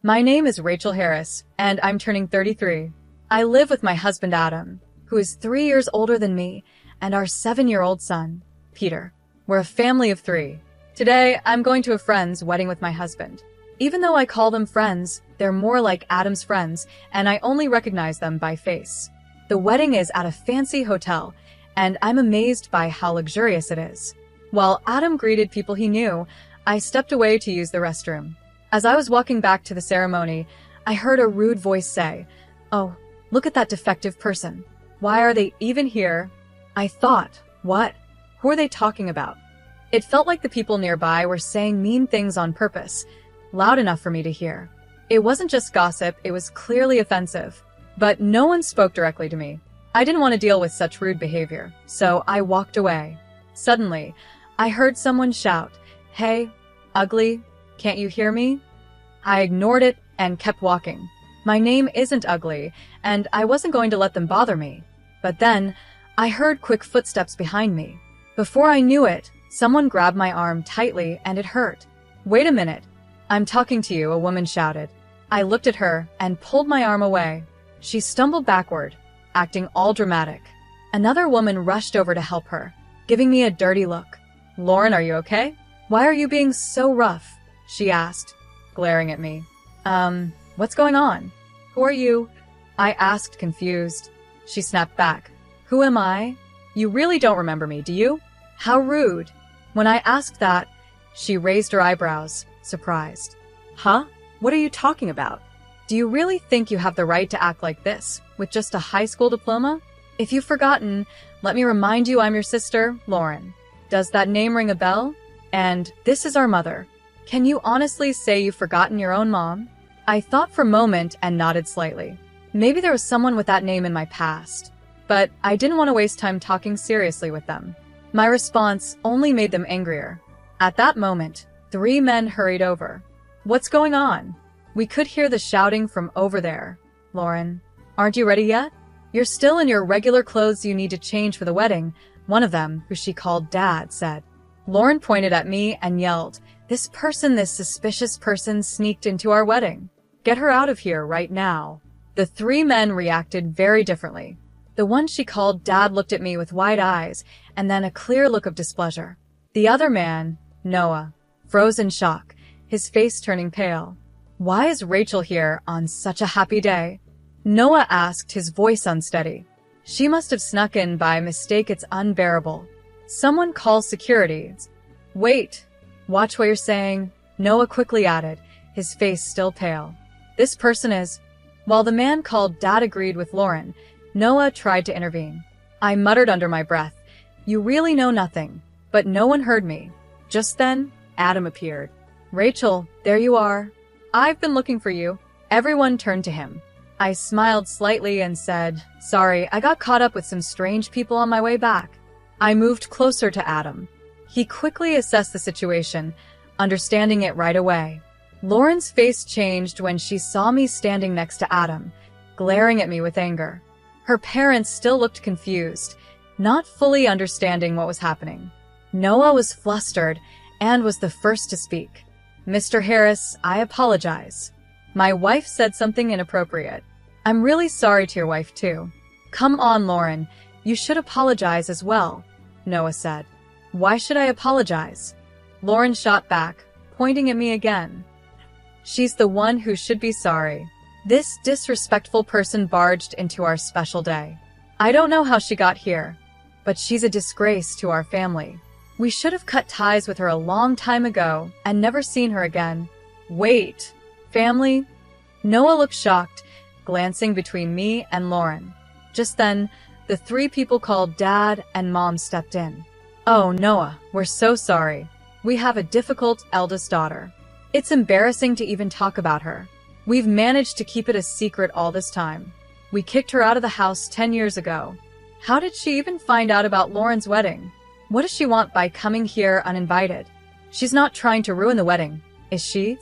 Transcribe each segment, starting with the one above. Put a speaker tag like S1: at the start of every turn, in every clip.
S1: My name is Rachel Harris, and I'm turning 33. I live with my husband Adam, who is 3 years older than me, and our 7-year-old son, Peter. We're a family of 3. Today, I'm going to a friend's wedding with my husband. Even though I call them friends, they're more like Adam's friends, and I only recognize them by face. The wedding is at a fancy hotel, and I'm amazed by how luxurious it is. While Adam greeted people he knew, I stepped away to use the restroom. As I was walking back to the ceremony, I heard a rude voice say, "Oh, look at that defective person. Why are they even here?" I thought, what? Who are they talking about? It felt like the people nearby were saying mean things on purpose, loud enough for me to hear. It wasn't just gossip, it was clearly offensive. But no one spoke directly to me. I didn't want to deal with such rude behavior, so I walked away. Suddenly, I heard someone shout, "Hey, ugly, can't you hear me?" I ignored it and kept walking. My name isn't ugly, and I wasn't going to let them bother me. But then, I heard quick footsteps behind me. Before I knew it, someone grabbed my arm tightly and it hurt. "Wait a minute. I'm talking to you," a woman shouted. I looked at her and pulled my arm away. She stumbled backward, acting all dramatic. Another woman rushed over to help her, giving me a dirty look. "Lauren, are you okay? Why are you being so rough?" she asked, glaring at me. What's going on? Who are you?" I asked, confused. She snapped back. "Who am I? You really don't remember me, do you? How rude." When I asked that, she raised her eyebrows, surprised. "Huh? What are you talking about? Do you really think you have the right to act like this, with just a high school diploma? If you've forgotten, let me remind you I'm your sister, Lauren. Does that name ring a bell? And this is our mother. Can you honestly say you've forgotten your own mom?" I thought for a moment and nodded slightly. Maybe there was someone with that name in my past, but I didn't want to waste time talking seriously with them. My response only made them angrier. At that moment, 3 men hurried over. "What's going on?" "We could hear the shouting from over there." "Lauren, aren't you ready yet? You're still in your regular clothes you need to change for the wedding," one of them, who she called Dad, said. Lauren pointed at me and yelled, this suspicious person sneaked into our wedding. Get her out of here right now." The 3 men reacted very differently. The one she called Dad looked at me with wide eyes and then a clear look of displeasure. The other man, Noah, froze in shock, his face turning pale. "Why is Rachel here on such a happy day?" Noah asked, his voice unsteady. "She must have snuck in by mistake. It's unbearable. Someone call security." "Wait, watch what you're saying," Noah quickly added, his face still pale. "This person is—" While the man called Dad agreed with Lauren, Noah tried to intervene. I muttered under my breath, "You really know nothing," but no one heard me. Just then, Adam appeared. "Rachel, there you are. I've been looking for you." Everyone turned to him. I smiled slightly and said, "Sorry, I got caught up with some strange people on my way back." I moved closer to Adam. He quickly assessed the situation, understanding it right away. Lauren's face changed when she saw me standing next to Adam, glaring at me with anger. Her parents still looked confused, not fully understanding what was happening. Noah was flustered and was the first to speak. "Mr. Harris, I apologize. My wife said something inappropriate." "I'm really sorry to your wife too." "Come on, Lauren, you should apologize as well," Noah said. "Why should I apologize?" Lauren shot back, pointing at me again. "She's the one who should be sorry. This disrespectful person barged into our special day. I don't know how she got here, but she's a disgrace to our family. We should have cut ties with her a long time ago and never seen her again." "Wait, family?" Noah looked shocked, glancing between me and Lauren. Just then, the 3 people called Dad and Mom stepped in. "Oh, Noah, we're so sorry. We have a difficult eldest daughter. It's embarrassing to even talk about her. We've managed to keep it a secret all this time. We kicked her out of the house 10 years ago. How did she even find out about Lauren's wedding? What does she want by coming here uninvited? She's not trying to ruin the wedding, is she?"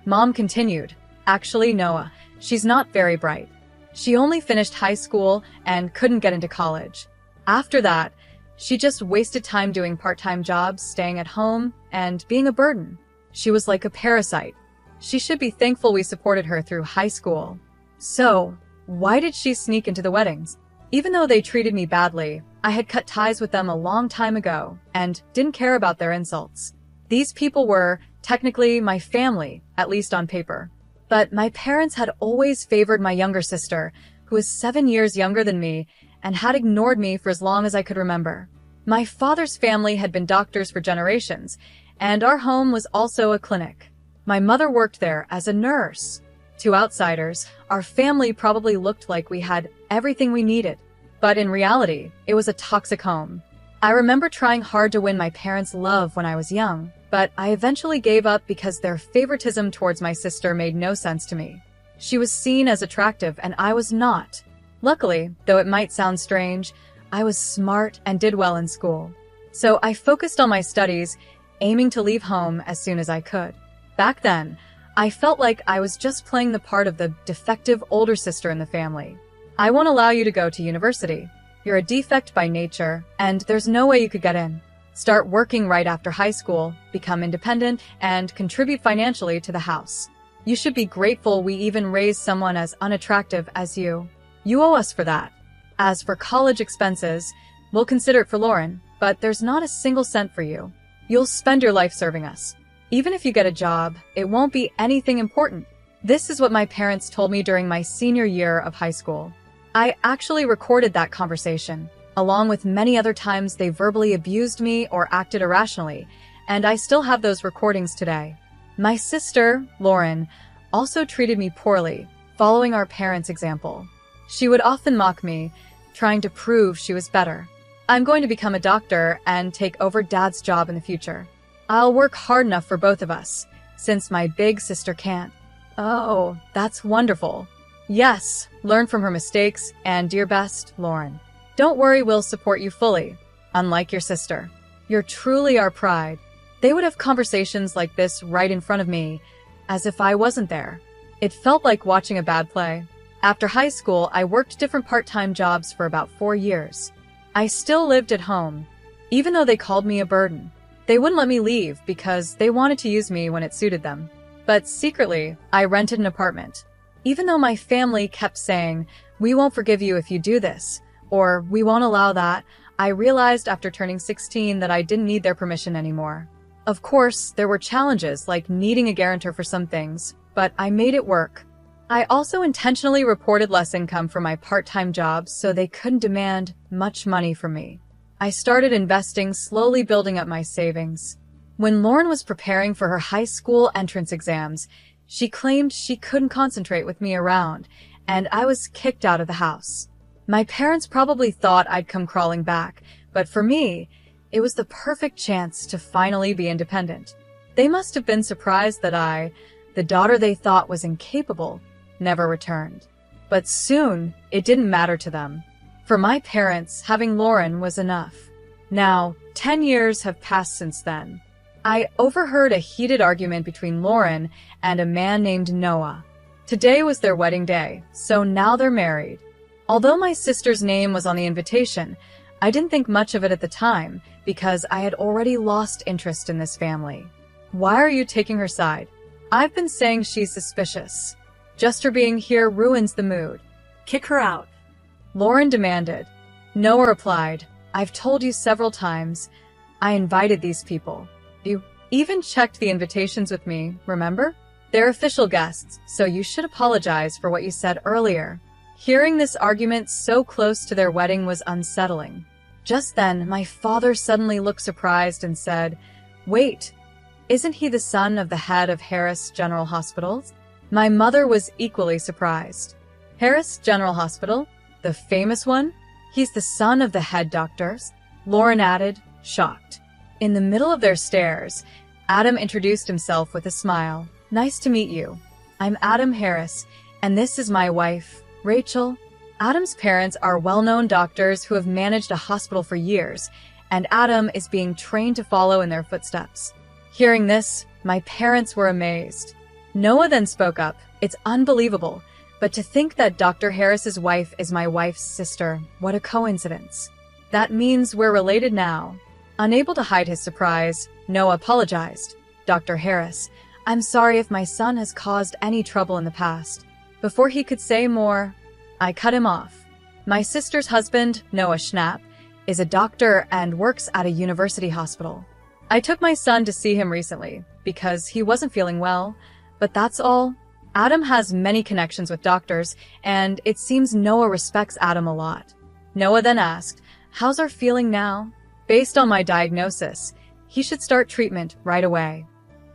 S1: Mom continued. "Actually, Noah, she's not very bright. She only finished high school and couldn't get into college. After that, she just wasted time doing part-time jobs, staying at home, and being a burden. She was like a parasite. She should be thankful we supported her through high school. So, why did she sneak into the weddings? Even though they treated me badly, I had cut ties with them a long time ago and didn't care about their insults. These people were, technically, my family, at least on paper. But my parents had always favored my younger sister, who is 7 years younger than me, and had ignored me for as long as I could remember. My father's family had been doctors for generations, and our home was also a clinic. My mother worked there as a nurse. To outsiders, our family probably looked like we had everything we needed. But in reality, it was a toxic home. I remember trying hard to win my parents' love when I was young, but I eventually gave up because their favoritism towards my sister made no sense to me. She was seen as attractive and I was not. Luckily, though it might sound strange, I was smart and did well in school. So I focused on my studies, aiming to leave home as soon as I could. Back then, I felt like I was just playing the part of the defective older sister in the family. I won't allow you to go to university. You're a defect by nature, and there's no way you could get in. Start working right after high school, become independent, and contribute financially to the house. You should be grateful we even raised someone as unattractive as you. You owe us for that. As for college expenses, we'll consider it for Lauren, but there's not a single cent for you. You'll spend your life serving us. Even if you get a job, it won't be anything important. This is what my parents told me during my senior year of high school. I actually recorded that conversation, along with many other times they verbally abused me or acted irrationally, and I still have those recordings today. My sister, Lauren, also treated me poorly, following our parents' example. She would often mock me, trying to prove she was better. I'm going to become a doctor and take over Dad's job in the future. I'll work hard enough for both of us, since my big sister can't. Oh, that's wonderful. Yes, learn from her mistakes, and dear best, Lauren. Don't worry, we'll support you fully, unlike your sister. You're truly our pride. They would have conversations like this right in front of me, as if I wasn't there. It felt like watching a bad play. After high school, I worked different part-time jobs for about 4 years. I still lived at home, even though they called me a burden. They wouldn't let me leave because they wanted to use me when it suited them. But secretly, I rented an apartment. Even though my family kept saying, "We won't forgive you if you do this," or "We won't allow that," I realized after turning 16 that I didn't need their permission anymore. Of course, there were challenges like needing a guarantor for some things, but I made it work. I also intentionally reported less income for my part-time jobs so they couldn't demand much money from me. I started investing, slowly building up my savings. When Lauren was preparing for her high school entrance exams, she claimed she couldn't concentrate with me around, and I was kicked out of the house. My parents probably thought I'd come crawling back, but for me, it was the perfect chance to finally be independent. They must have been surprised that I, the daughter they thought was incapable, never returned. But soon, it didn't matter to them. For my parents, having Lauren was enough. Now, 10 years have passed since then. I overheard a heated argument between Lauren and a man named Noah. Today was their wedding day, so now they're married. Although my sister's name was on the invitation, I didn't think much of it at the time because I had already lost interest in this family. Why are you taking her side? I've been saying she's suspicious. Just her being here ruins the mood.
S2: Kick her out.
S1: Lauren demanded. Noah replied, I've told you several times. I invited these people. You even checked the invitations with me, remember? They're official guests, so you should apologize for what you said earlier. Hearing this argument so close to their wedding was unsettling. Just then, my father suddenly looked surprised and said, Wait, isn't he the son of the head of Harris General Hospital? My mother was equally surprised. Harris General Hospital? The famous one? He's the son of the head doctors? Lauren added, shocked. In the middle of their stares, Adam introduced himself with a smile. Nice to meet you. I'm Adam Harris, and this is my wife, Rachel. Adam's parents are well-known doctors who have managed a hospital for years, and Adam is being trained to follow in their footsteps. Hearing this, my parents were amazed. Noah then spoke up. It's unbelievable, but to think that Dr. Harris's wife is my wife's sister, what a coincidence. That means we're related now. Unable to hide his surprise, Noah apologized. Dr. Harris, I'm sorry if my son has caused any trouble in the past. Before he could say more, I cut him off. My sister's husband, Noah Schnapp, is a doctor and works at a university hospital. I took my son to see him recently because he wasn't feeling well, but that's all. Adam has many connections with doctors, and it seems Noah respects Adam a lot. Noah then asked, "How's our feeling now?" Based on my diagnosis, he should start treatment right away.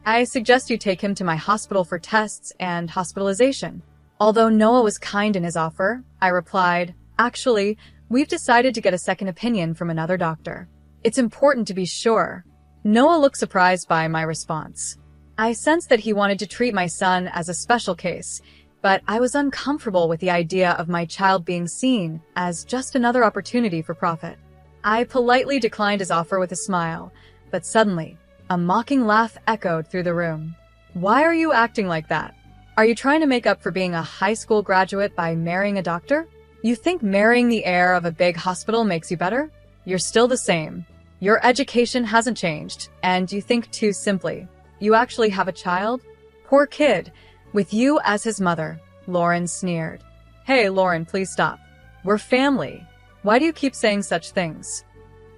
S1: I suggest you take him to my hospital for tests and hospitalization. Although Noah was kind in his offer, I replied, "Actually, we've decided to get a second opinion from another doctor. It's important to be sure." Noah looked surprised by my response. I sensed that he wanted to treat my son as a special case, but I was uncomfortable with the idea of my child being seen as just another opportunity for profit. I politely declined his offer with a smile, but suddenly, a mocking laugh echoed through the room. "Why are you acting like that? Are you trying to make up for being a high school graduate by marrying a doctor? You think marrying the heir of a big hospital makes you better? You're still the same. Your education hasn't changed, and you think too simply. You actually have a child? Poor kid, with you as his mother," Lauren sneered. "Hey, Lauren, please stop. We're family. Why do you keep saying such things?"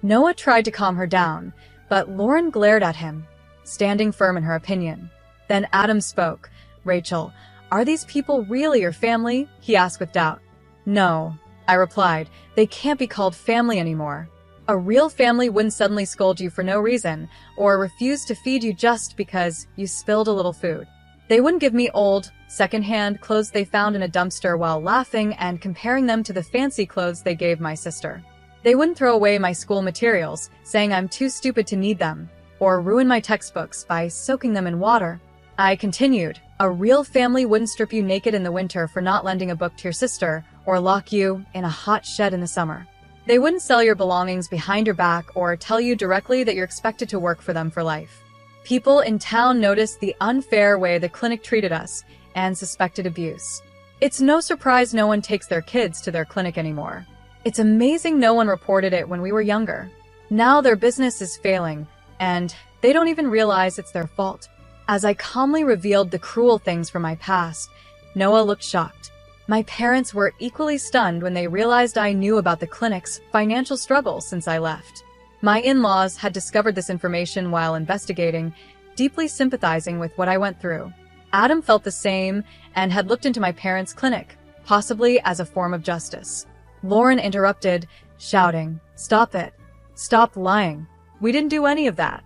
S1: Noah tried to calm her down, but Lauren glared at him, standing firm in her opinion. Then Adam spoke. "Rachel, are these people really your family?" he asked with doubt. "No," I replied. "They can't be called family anymore. A real family wouldn't suddenly scold you for no reason or refuse to feed you just because you spilled a little food. They wouldn't give me old, secondhand clothes they found in a dumpster while laughing and comparing them to the fancy clothes they gave my sister. They wouldn't throw away my school materials, saying I'm too stupid to need them, or ruin my textbooks by soaking them in water." I continued, "A real family wouldn't strip you naked in the winter for not lending a book to your sister or lock you in a hot shed in the summer. They wouldn't sell your belongings behind your back or tell you directly that you're expected to work for them for life. People in town noticed the unfair way the clinic treated us and suspected abuse. It's no surprise no one takes their kids to their clinic anymore. It's amazing no one reported it when we were younger. Now their business is failing, and they don't even realize it's their fault." As I calmly revealed the cruel things from my past, Noah looked shocked. My parents were equally stunned when they realized I knew about the clinic's financial struggles since I left. My in-laws had discovered this information while investigating, deeply sympathizing with what I went through. Adam felt the same and had looked into my parents' clinic, possibly as a form of justice. Lauren interrupted, shouting, "Stop it. Stop lying. We didn't do any of that.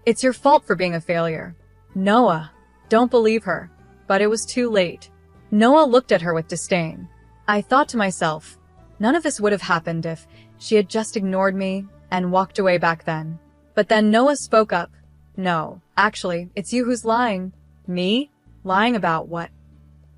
S1: It's your fault for being a failure." "Noah, don't believe her." But it was too late. Noah looked at her with disdain. I thought to myself, none of this would have happened if she had just ignored me and walked away back then. But then Noah spoke up. "No, actually, it's you who's lying." "Me? Lying about what?"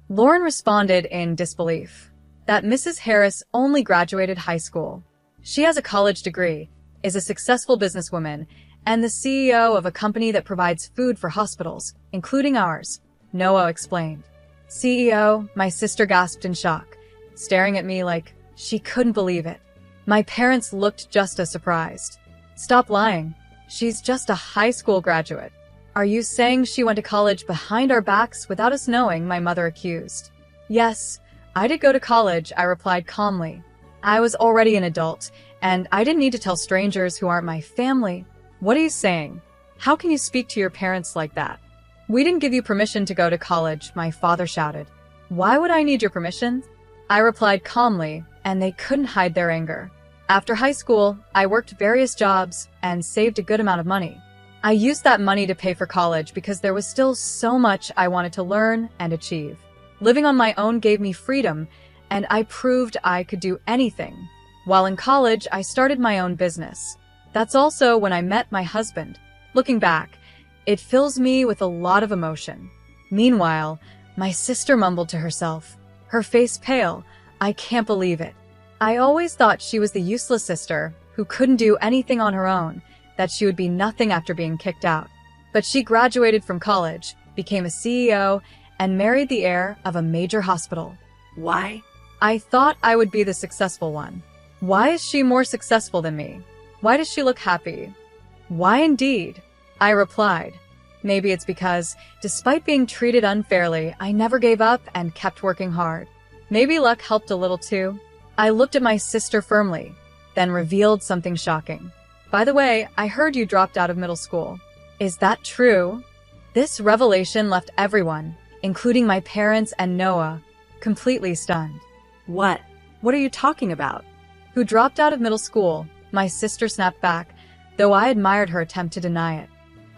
S1: Lauren responded in disbelief. "That Mrs. Harris only graduated high school. She has a college degree, is a successful businesswoman, and the CEO of a company that provides food for hospitals, including ours," Noah explained. "CEO?" my sister gasped in shock, staring at me like she couldn't believe it. My parents looked just as surprised. "Stop lying. She's just a high school graduate." "Are you saying she went to college behind our backs without us knowing?" my mother accused. "Yes, I did go to college," I replied calmly. "I was already an adult, and I didn't need to tell strangers who aren't my family." "What are you saying? How can you speak to your parents like that?" "We didn't give you permission to go to college," my father shouted. "Why would I need your permission?" I replied calmly, and they couldn't hide their anger. After high school, I worked various jobs and saved a good amount of money. I used that money to pay for college because there was still so much I wanted to learn and achieve. Living on my own gave me freedom, and I proved I could do anything. While in college, I started my own business. That's also when I met my husband. Looking back, it fills me with a lot of emotion. Meanwhile, my sister mumbled to herself, her face pale. "I can't believe it. I always thought she was the useless sister who couldn't do anything on her own, that she would be nothing after being kicked out. But she graduated from college, became a CEO, and married the heir of a major hospital. Why? I thought I would be the successful one. Why is she more successful than me? Why does she look happy?" "Why indeed?" I replied. Maybe it's because, despite being treated unfairly, I never gave up and kept working hard. Maybe luck helped a little too. I looked at my sister firmly, then revealed something shocking. By the way, I heard you dropped out of middle school. Is that true? This revelation left everyone, including my parents and Noah, completely stunned.
S2: What? What are you talking about?
S1: Who dropped out of middle school? My sister snapped back, though I admired her attempt to deny it.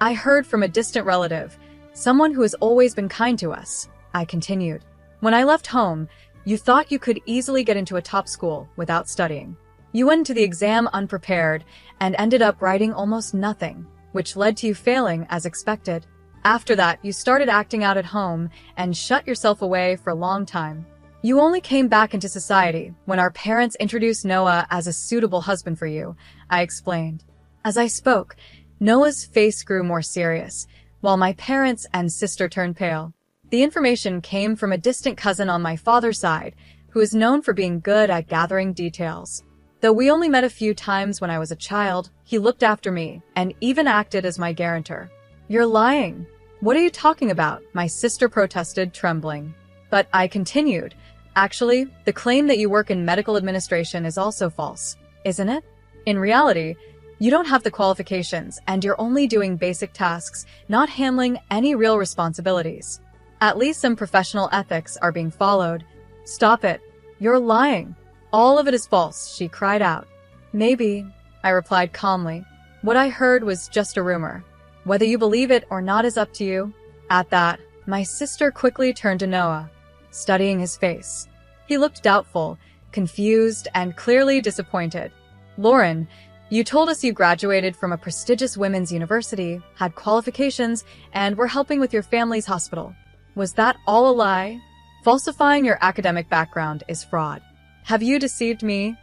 S1: I heard from a distant relative, someone who has always been kind to us. I continued. When I left home, you thought you could easily get into a top school without studying. You went into the exam unprepared and ended up writing almost nothing, which led to you failing as expected. After that, you started acting out at home and shut yourself away for a long time. You only came back into society when our parents introduced Noah as a suitable husband for you, I explained. As I spoke, Noah's face grew more serious, while my parents and sister turned pale. The information came from a distant cousin on my father's side, who is known for being good at gathering details. Though we only met a few times when I was a child, he looked after me and even acted as my guarantor. You're lying. What are you talking about? My sister protested, trembling. But I continued. Actually, the claim that you work in medical administration is also false, isn't it? In reality, you don't have the qualifications and you're only doing basic tasks, not handling any real responsibilities. At least some professional ethics are being followed. Stop it. You're lying. All of it is false, she cried out. Maybe, I replied calmly. What I heard was just a rumor. Whether you believe it or not is up to you. At that, my sister quickly turned to Noah, studying his face. He looked doubtful, confused, and clearly disappointed. Lauren, you told us you graduated from a prestigious women's university, had qualifications, and were helping with your family's hospital. Was that all a lie? Falsifying your academic background is fraud. Have you deceived me?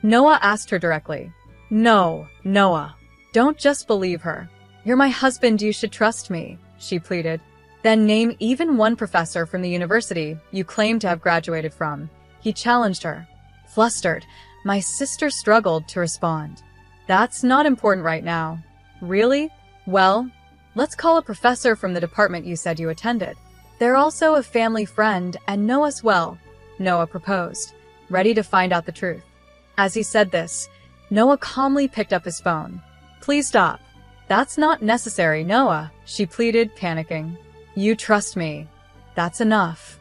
S1: Noah asked her directly. No, Noah. Don't just believe her. You're my husband, you should trust me, she pleaded. Then name even one professor from the university you claim to have graduated from. He challenged her. Flustered, my sister struggled to respond. That's not important right now. Really? Well, let's call a professor from the department you said you attended. They're also a family friend and know us well, Noah proposed, ready to find out the truth. As he said this, Noah calmly picked up his phone. Please stop. That's not necessary, Noah, she pleaded, panicking. You trust me. That's enough.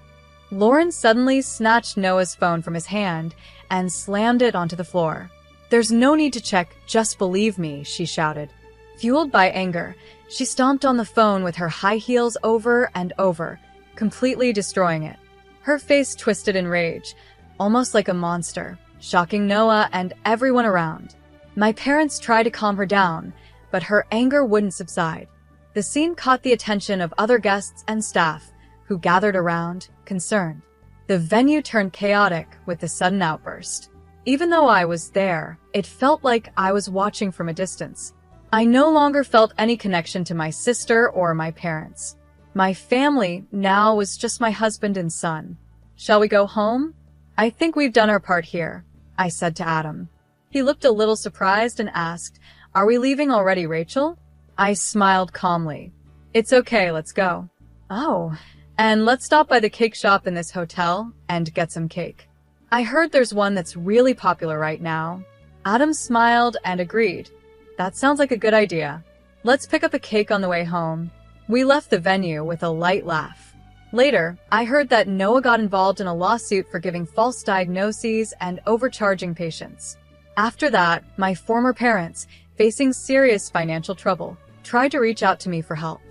S1: Lauren suddenly snatched Noah's phone from his hand and slammed it onto the floor. There's no need to check, just believe me, she shouted. Fueled by anger, she stomped on the phone with her high heels over and over, completely destroying it. Her face twisted in rage, almost like a monster, shocking Noah and everyone around. My parents tried to calm her down, but her anger wouldn't subside. The scene caught the attention of other guests and staff, who gathered around, concerned. The venue turned chaotic with the sudden outburst. Even though I was there, it felt like I was watching from a distance. I no longer felt any connection to my sister or my parents. My family now was just my husband and son. Shall we go home? I think we've done our part here, I said to Adam. He looked a little surprised and asked, Are we leaving already, Rachel? I smiled calmly. It's okay, let's go. Oh, and let's stop by the cake shop in this hotel and get some cake. I heard there's one that's really popular right now. Adam smiled and agreed. That sounds like a good idea. Let's pick up a cake on the way home. We left the venue with a light laugh. Later, I heard that Noah got involved in a lawsuit for giving false diagnoses and overcharging patients. After that, my former parents, facing serious financial trouble, tried to reach out to me for help.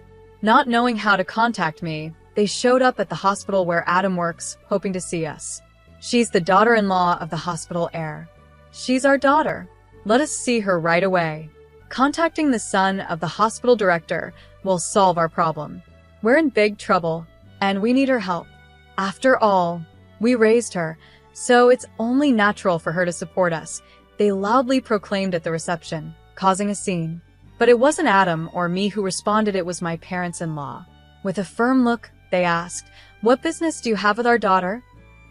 S1: Not knowing how to contact me, they showed up at the hospital where Adam works, hoping to see us. She's the daughter-in-law of the hospital heir. She's our daughter. Let us see her right away. Contacting the son of the hospital director will solve our problem. We're in big trouble, and we need her help. After all, we raised her, so it's only natural for her to support us, they loudly proclaimed at the reception, causing a scene. But it wasn't Adam or me who responded, it was my parents-in-law. With a firm look, they asked, What business do you have with our daughter?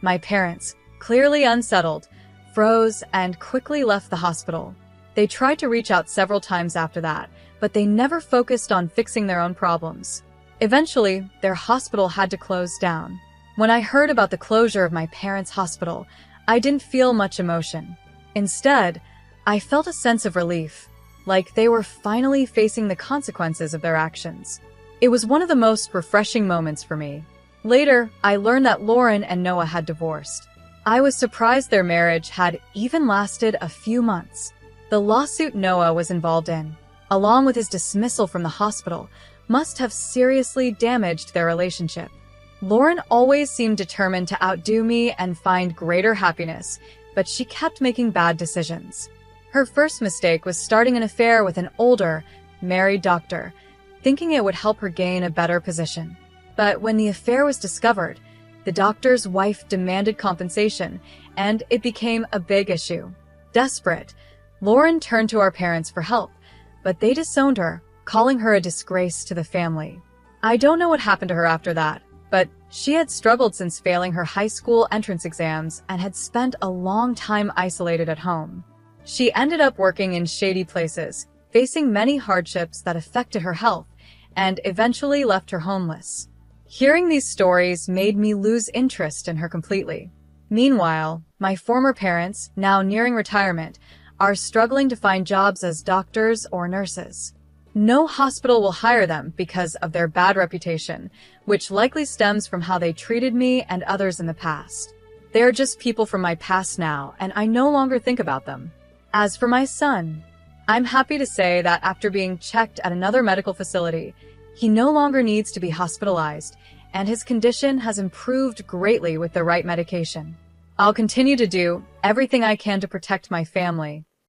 S1: My parents, clearly unsettled, froze and quickly left the hospital. They tried to reach out several times after that, but they never focused on fixing their own problems. Eventually, their hospital had to close down. When I heard about the closure of my parents' hospital, I didn't feel much emotion. Instead, I felt a sense of relief, like they were finally facing the consequences of their actions. It was one of the most refreshing moments for me. Later, I learned that Lauren and Noah had divorced. I was surprised their marriage had even lasted a few months. The lawsuit Noah was involved in, along with his dismissal from the hospital, must have seriously damaged their relationship. Lauren always seemed determined to outdo me and find greater happiness, but she kept making bad decisions. Her first mistake was starting an affair with an older, married doctor, thinking it would help her gain a better position. But when the affair was discovered, the doctor's wife demanded compensation, and it became a big issue. Desperate, Lauren turned to our parents for help, but they disowned her, calling her a disgrace to the family. I don't know what happened to her after that, but she had struggled since failing her high school entrance exams and had spent a long time isolated at home. She ended up working in shady places, facing many hardships that affected her health, and eventually left her homeless. Hearing these stories made me lose interest in her completely. Meanwhile, my former parents, now nearing retirement, are struggling to find jobs as doctors or nurses. No hospital will hire them because of their bad reputation, which likely stems from how they treated me and others in the past. They are just people from my past now, and I no longer think about them. As for my son, I'm happy to say that after being checked at another medical facility, he no longer needs to be hospitalized, and his condition has improved greatly with the right medication. I'll continue to do everything I can to protect my family